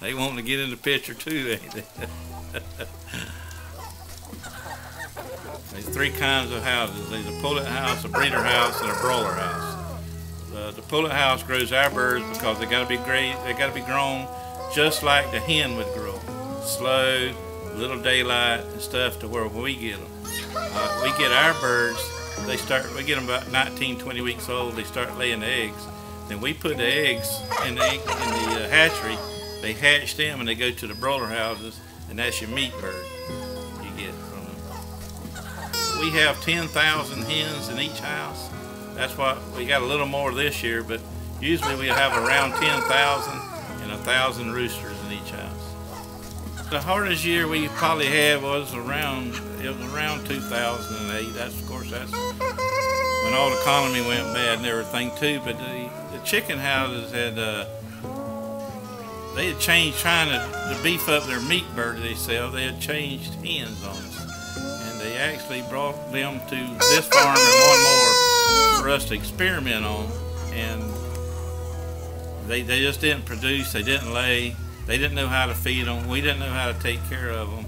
They want to get in the picture too, ain't they? There's three kinds of houses. There's a pullet house, a breeder house, and a broiler house. The pullet house grows our birds because they got to be great. They got to be grown just like the hen would grow, slow, little daylight and stuff, to where when we get them, we get our birds. We get them about 19, 20 weeks old. They start laying eggs. Then we put the eggs in the hatchery. They hatch them and they go to the broiler houses, and that's your meat bird you get from them. We have 10,000 hens in each house. That's why we got a little more this year, but usually we have around 10,000 and 1,000 roosters in each house. The hardest year we probably had was around 2008. That's when all the economy went bad and everything too. But the chicken houses they had changed, trying to beef up their meat bird they sell. They had changed hens on us, and they actually brought them to this farm and one more for us to experiment on. And they just didn't produce. They didn't lay. They didn't know how to feed them. We didn't know how to take care of them,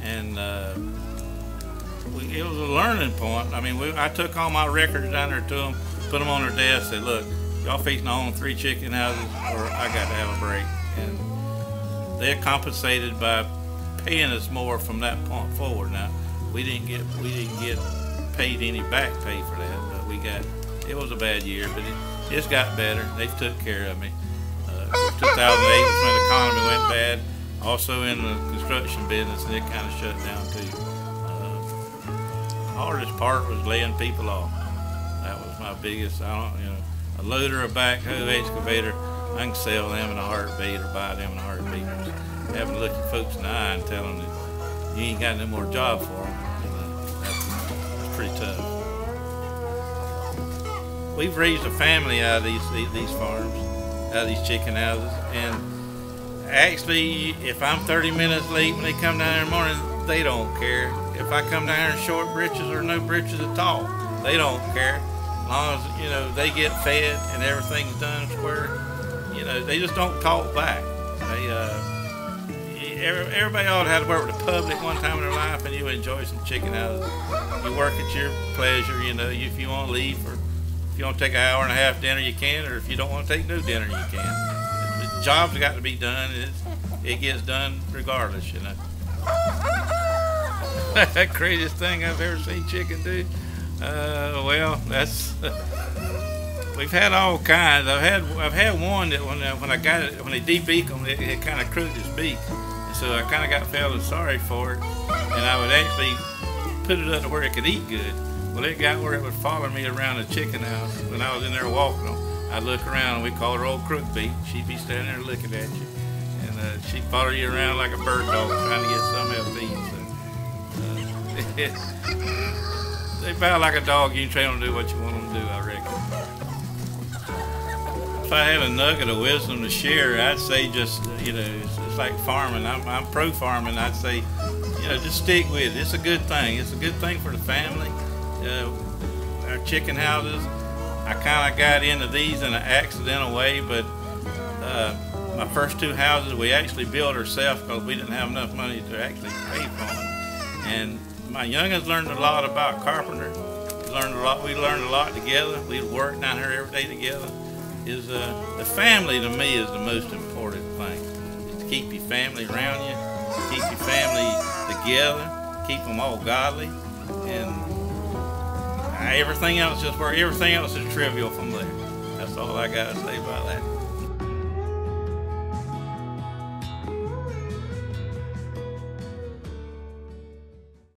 and it was a learning point. I mean, I took all my records down there to them, put them on their desk, said, "Look, y'all fixing to own 3 chicken houses, or I got to have a break." And they're compensated by paying us more from that point forward. Now, we didn't get paid any back pay for that, but it was a bad year, but it's got better. They took care of me. 2008 was when the economy went bad. Also in the construction business, and it kind of shut down too. The hardest part was laying people off. That was my biggest. A loader, a backhoe, excavator, I can sell them in a heartbeat or buy them in a heartbeat. Having to look at folks in the eye and tell them that you ain't got no more job for them. That's pretty tough. We've raised a family out of these farms, out of these chicken houses, and actually, if I'm 30 minutes late when they come down there in the morning, they don't care. If I come down here in short breeches or no breeches at all, they don't care. As long as they get fed and everything's done square, they just don't talk back. Everybody ought to have to work with the public one time in their life, and you enjoy some chicken houses. You work at your pleasure. If you want to leave, or if you want to take an hour and a half dinner, you can, or if you don't want to take no dinner, you can. The job's got to be done. It gets done regardless, That craziest thing I've ever seen chicken do. Well, that's we've had all kinds. I've had one that when they de-beak them, it kind of crooked his beak, and so I kind of felt sorry for it, and I would actually put it up to where it could eat good. Well, it got where it would follow me around the chicken house when I was in there walking them. I'd look around, and we called her old crook beak. She'd be standing there looking at you, and she'd follow you around like a bird dog trying to get something else to eat. They about like a dog. You can train them to do what you want them to do, I reckon. If I had a nugget of wisdom to share, I'd say just, it's like farming. I'm pro farming. I'd say, just stick with it. It's a good thing. It's a good thing for the family. Our chicken houses, I kind of got into these in an accidental way, but my first 2 houses we actually built ourselves because we didn't have enough money to actually pay for them. And my youngest learned a lot about carpenter. We learned a lot together. We worked down here every day together. The family to me is the most important thing. Is to keep your family around you, keep your family together, keep them all godly, and everything else is trivial from there. That's all I got to say about that.